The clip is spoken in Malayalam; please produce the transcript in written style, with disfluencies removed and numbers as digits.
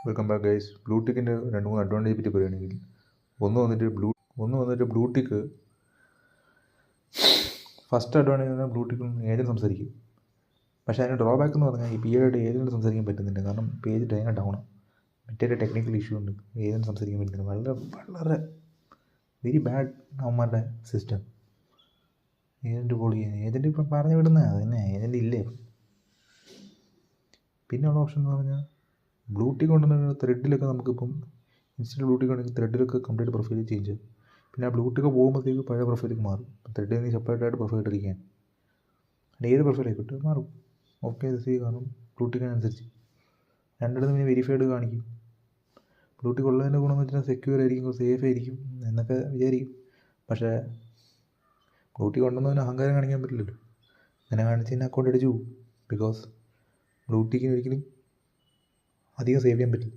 Welcome back guys. ബ്ലൂടിക്കിൻ്റെ 2-3 അഡ്വാൻറ്റേജ് പറ്റി പറയുകയാണെങ്കിൽ ഒന്ന് വന്നിട്ട് ബ്ലൂടിക്ക് ഫസ്റ്റ് അഡ്വാൻറ്റേജ് പറഞ്ഞാൽ ബ്ലൂടിക്കിൽ ഏജൻറ്റ് സംസാരിക്കും. പക്ഷേ അതിന് ഡ്രോബാക്ക് എന്ന് പറഞ്ഞാൽ ഈ പിയായിട്ട് ഏജൻറ്റ് സംസാരിക്കാൻ പറ്റുന്നില്ല. കാരണം പേജ് ഭയങ്കര ഡൗണാണ്. മറ്റേ ടെക്നിക്കൽ ഇഷ്യൂ ഉണ്ട്, ഏജൻറ്റ് സംസാരിക്കാൻ പറ്റുന്നില്ല. വളരെ വളരെ വെരി ബാഡ് അവന്മാരുടെ സിസ്റ്റം. ഏജൻറ്റ് കോൾ ചെയ്യാൻ ഏജൻറ്റ് ഇപ്പം പറഞ്ഞു വിടുന്നത് അത് തന്നെ, ഏജൻറ്റ് ഇല്ലേ. പിന്നെയുള്ള ഓപ്ഷൻ എന്ന് പറഞ്ഞാൽ ബ്ലൂടിക്ക് കൊണ്ടുവന്ന ത്രെഡിലൊക്കെ നമുക്കിപ്പം ഇൻസ്റ്റൻറ്റ് ബ്ലൂടിക്ക് ഉണ്ടെങ്കിൽ ത്രെഡിലൊക്കെ കംപ്ലീറ്റ് പ്രൊഫൈൽ ചേഞ്ച് ചെയ്യും. പിന്നെ ആ ബ്ലൂടിക്ക് പോകുമ്പോഴത്തേക്ക് പഴയ പ്രൊഫൈലേക്ക് മാറും. ത്രെഡിൽ നീ സെപ്പറേറ്റായിട്ട് പ്രൊഫൈൽ ഇട്ടിരിക്കാൻ ഏത് പ്രൊഫൈലായിക്കോട്ടെ മാറും. ഓക്കെ റിസീവ് കാണും ബ്ലൂടിക്കിനനുസരിച്ച്. രണ്ടിടത്തും പിന്നെ വെരിഫൈഡ് കാണിക്കും. ബ്ലൂടിക്ക് ഉള്ളതിൻ്റെ ഗുണമെന്ന് വെച്ചാൽ സെക്യൂർ ആയിരിക്കും, സേഫ് ആയിരിക്കും എന്നൊക്കെ വിചാരിക്കും. പക്ഷേ ബ്ലൂടിക്ക് കൊണ്ടുവന്നതിന് അഹങ്കാരം കാണിക്കാൻ പറ്റില്ലല്ലോ. അങ്ങനെ കാണിച്ച് തന്നെ അക്കൗണ്ട് അടിച്ചു പോകും. ബിക്കോസ് ബ്ലൂടിക്കിന് ഒരിക്കലും അധികം സേവ് ചെയ്യാൻ പറ്റില്ല.